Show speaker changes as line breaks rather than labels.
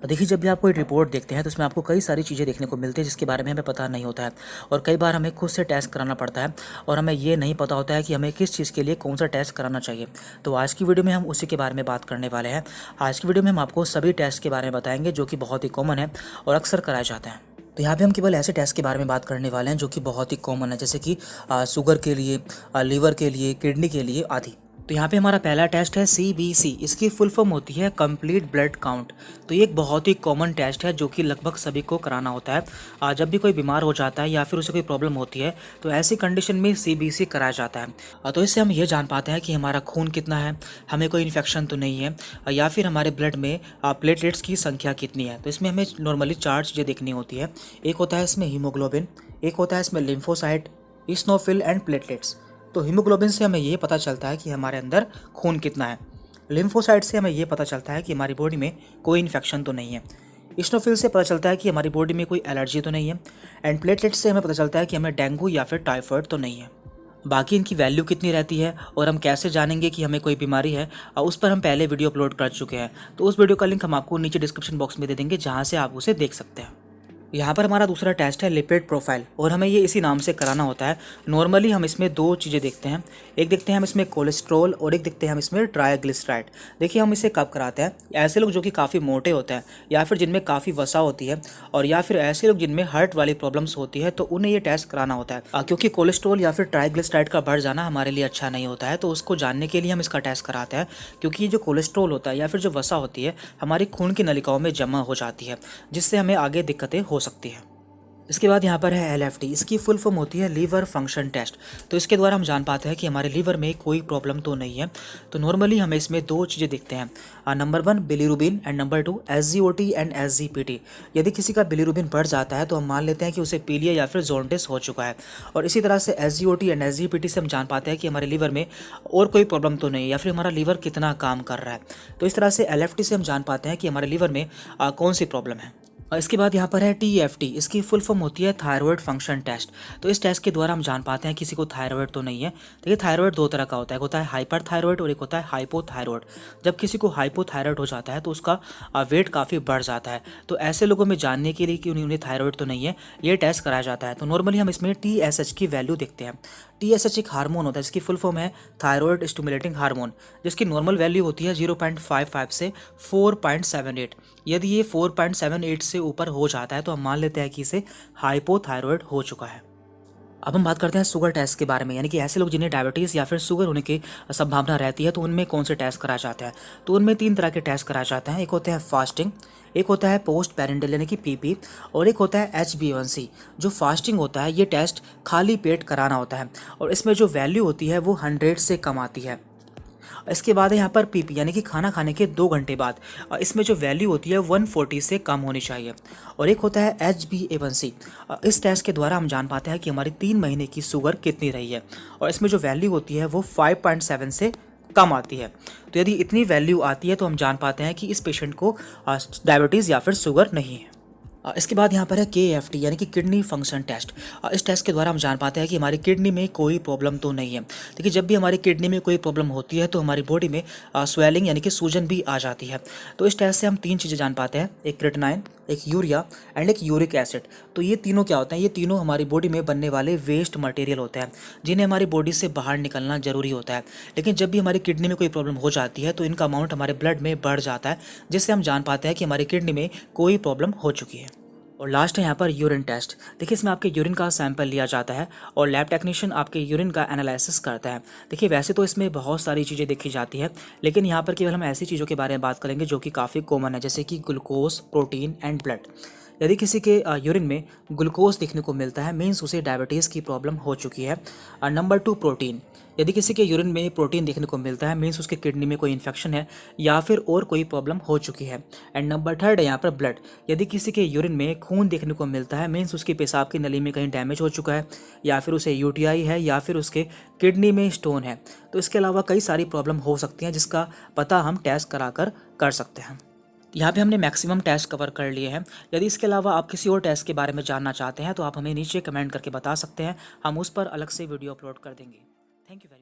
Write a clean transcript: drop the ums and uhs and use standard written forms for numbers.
देखिए, जब भी आप कोई रिपोर्ट देखते हैं तो उसमें आपको कई सारी चीज़ें देखने को मिलती है जिसके बारे में हमें पता नहीं होता है। और कई बार हमें खुद से टेस्ट कराना पड़ता है और हमें ये नहीं पता होता है कि हमें किस चीज़ के लिए कौन सा टेस्ट कराना चाहिए। तो आज की वीडियो में हम उसी के बारे में बात करने वाले हैं। आज की वीडियो में हम आपको सभी टेस्ट के बारे में बताएंगे जो कि बहुत ही कॉमन है और अक्सर कराए जाते हैं। तो यहाँ पे हम केवल ऐसे टेस्ट के बारे में बात करने वाले हैं जो कि बहुत ही कॉमन है, जैसे कि शुगर के लिए, लीवर के लिए, किडनी के लिए आदि। तो यहाँ पे हमारा पहला टेस्ट है CBC। इसकी फुल फॉर्म होती है कंप्लीट ब्लड काउंट। तो ये एक बहुत ही कॉमन टेस्ट है जो कि लगभग सभी को कराना होता है। जब भी कोई बीमार हो जाता है या फिर उसे कोई प्रॉब्लम होती है तो ऐसी कंडीशन में CBC कराया जाता है। तो इससे हम ये जान पाते हैं कि हमारा खून कितना है, हमें कोई इन्फेक्शन तो नहीं है, या फिर हमारे ब्लड में प्लेटलेट्स की संख्या कितनी है। तो इसमें हमें नॉर्मली 4 चीज़ें देखनी होती है। एक होता है इसमें हीमोग्लोबिन, एक होता है इसमें लिम्फोसाइट, इस्नोफिल एंड प्लेटलेट्स। तो हीमोग्लोबिन से हमें ये पता चलता है कि हमारे अंदर खून कितना है। लिम्फोसाइट से हमें ये पता चलता है कि हमारी बॉडी में कोई इन्फेक्शन तो नहीं है। इस्नोफिल से पता चलता है कि हमारी बॉडी में कोई एलर्जी तो नहीं है। एंड प्लेटलेट्स से हमें पता चलता है कि हमें डेंगू या फिर टाइफाइड तो नहीं है। बाकी इनकी वैल्यू कितनी रहती है और हम कैसे जानेंगे कि हमें कोई बीमारी है, उस पर हम पहले वीडियो अपलोड कर चुके हैं। तो उस वीडियो का लिंक हम आपको नीचे डिस्क्रिप्शन बॉक्स में दे देंगे, जहाँ से आप उसे देख सकते हैं। यहाँ पर हमारा दूसरा टेस्ट है लिपिड प्रोफाइल और हमें ये इसी नाम से कराना होता है। नॉर्मली हम इसमें 2 चीज़ें देखते हैं। एक देखते हैं हम इसमें कोलेस्ट्रॉल और एक देखते हैं हम इसमें ट्राइग्लिसराइड। देखिए, हम इसे कब कराते हैं? ऐसे लोग जो कि काफ़ी मोटे होते हैं या फिर जिनमें काफ़ी वसा होती है, और या फिर ऐसे लोग जिनमें हार्ट वाली प्रॉब्लम्स होती है, तो उन्हें ये टेस्ट कराना होता है। क्योंकि कोलेस्ट्रॉल या फिर ट्राइग्लिसराइड का बढ़ जाना हमारे लिए अच्छा नहीं होता है, तो उसको जानने के लिए हम इसका टेस्ट कराते हैं। क्योंकि ये जो कोलेस्ट्रॉल होता है या फिर जो वसा होती है हमारी खून की नलिकाओं में जमा हो जाती है, जिससे हमें आगे दिक्कतें हो सकती हैं। इसके बाद यहाँ पर है LFT। इसकी फुल फॉर्म होती है लीवर फंक्शन टेस्ट। तो इसके द्वारा हम जान पाते हैं कि हमारे लीवर में कोई प्रॉब्लम तो नहीं है। तो नॉर्मली हमें इसमें 2 चीज़ें देखते हैं। Number 1 bilirubin and number 2 SGOT and SGPT। यदि किसी का बिलीरुबिन बढ़ जाता है तो हम मान लेते हैं कि उसे पीलिया या फिर जॉन्डिस हो चुका है। और इसी तरह से SGOT एंड SGPT से हम जान पाते हैं कि हमारे लीवर में और कोई प्रॉब्लम तो नहीं है या फिर हमारा लीवर कितना काम कर रहा है। तो इस तरह से LFT से हम जान पाते हैं कि हमारे लीवर में कौन सी प्रॉब्लम है। इसके बाद यहाँ पर है TFT। इसकी फुल फॉर्म होती है थायराइड फंक्शन टेस्ट। तो इस टेस्ट के द्वारा हम जान पाते हैं किसी को थायराइड तो नहीं है। देखिए, थायराइड 2 तरह का होता है, एक होता है हाइपर थायराइड और एक होता है हाइपोथायराइड। जब किसी को हाइपोथायराइड हो जाता है तो उसका वेट काफ़ी बढ़ जाता है। तो ऐसे लोगों में जानने के लिए कि उन्हें थायराइड तो नहीं है, ये टेस्ट कराया जाता है। तो नॉर्मली हम इसमें TSH की वैल्यू देखते हैं। TSH एक हार्मोन होता है, इसकी फुल फॉर्म है थायराइड स्टिमुलेटिंग हार्मोन, जिसकी नॉर्मल वैल्यू होती है 0.55 से 4.78। यदि ये 4.78 से ऊपर हो जाता है तो हम मान लेते हैं कि इसे हाइपोथायराइड हो चुका है। अब हम बात करते हैं शुगर टेस्ट के बारे में, यानी कि ऐसे लोग जिन्हें डायबिटीज़ या फिर शुगर होने की संभावना रहती है तो उनमें कौन से टेस्ट कराए जाते हैं। तो उनमें 3 तरह के टेस्ट कराए जाते हैं। एक होते हैं फास्टिंग, एक होता है पोस्ट पेरेंटल यानी कि PP, और एक होता है HbA1c। जो फास्टिंग होता है ये टेस्ट खाली पेट कराना होता है और इसमें जो वैल्यू होती है वो 100 से कम आती है। इसके बाद है यहाँ पर PP यानी कि खाना खाने के 2 घंटे बाद। इसमें जो वैल्यू होती है 140 से कम होनी चाहिए। और एक होता है HbA1c। इस टेस्ट के द्वारा हम जान पाते हैं कि हमारी 3 महीने की शुगर कितनी रही है, और इसमें जो वैल्यू होती है वो 5.7 से कम आती है। तो यदि इतनी वैल्यू आती है तो हम जान पाते हैं कि इस पेशेंट को डायबिटीज़ या फिर शुगर नहीं है। इसके बाद यहाँ पर है KFT यानी कि किडनी फंक्शन टेस्ट। इस टेस्ट के द्वारा हम जान पाते हैं कि हमारी किडनी में कोई प्रॉब्लम तो नहीं है। देखिए, जब भी हमारी किडनी में कोई प्रॉब्लम होती है तो हमारी बॉडी में स्वेलिंग यानी कि सूजन भी आ जाती है। तो इस टेस्ट से हम 3 चीज़ें जान पाते हैं, एक क्रेटिनाइन, एक यूरिया एंड एक यूरिक एसिड। तो ये तीनों क्या होते हैं? ये तीनों हमारी बॉडी में बनने वाले वेस्ट मटेरियल होते हैं जिन्हें हमारी बॉडी से बाहर निकलना जरूरी होता है। लेकिन जब भी हमारी किडनी में कोई प्रॉब्लम हो जाती है तो इनका अमाउंट हमारे ब्लड में बढ़ जाता है, जिससे हम जान पाते हैं कि हमारी किडनी में कोई प्रॉब्लम हो चुकी है। और लास्ट है यहाँ पर यूरिन टेस्ट। देखिए, इसमें आपके यूरिन का सैंपल लिया जाता है और लैब टेक्नीशियन आपके यूरिन का एनालिसिस करता है। देखिए, वैसे तो इसमें बहुत सारी चीज़ें देखी जाती है, लेकिन यहाँ पर केवल हम ऐसी चीज़ों के बारे में बात करेंगे जो कि काफ़ी कॉमन है, जैसे कि ग्लूकोज, प्रोटीन एंड ब्लड। यदि किसी के यूरिन में ग्लूकोज देखने को मिलता है, मीन्स उसे डायबिटीज़ की प्रॉब्लम हो चुकी है। Number 2 protein. यदि किसी के यूरिन में प्रोटीन देखने को मिलता है, मीन्स उसके किडनी में कोई इन्फेक्शन है या फिर और कोई प्रॉब्लम हो चुकी है। एंड नंबर 3 है यहाँ पर ब्लड। यदि किसी के यूरिन में खून देखने को मिलता है, मीन्स उसकी पेशाब की नली में कहीं डैमेज हो चुका है, या फिर उसे UTI है, या फिर उसके किडनी में स्टोन है। तो इसके अलावा कई सारी प्रॉब्लम हो सकती हैं जिसका पता हम टेस्ट कराकर कर सकते हैं। यहाँ पे हमने मैक्सिमम टेस्ट कवर कर लिए हैं। यदि इसके अलावा आप किसी और टेस्ट के बारे में जानना चाहते हैं तो आप हमें नीचे कमेंट करके बता सकते हैं, हम उस पर अलग से वीडियो अपलोड कर देंगे। Thank you very much.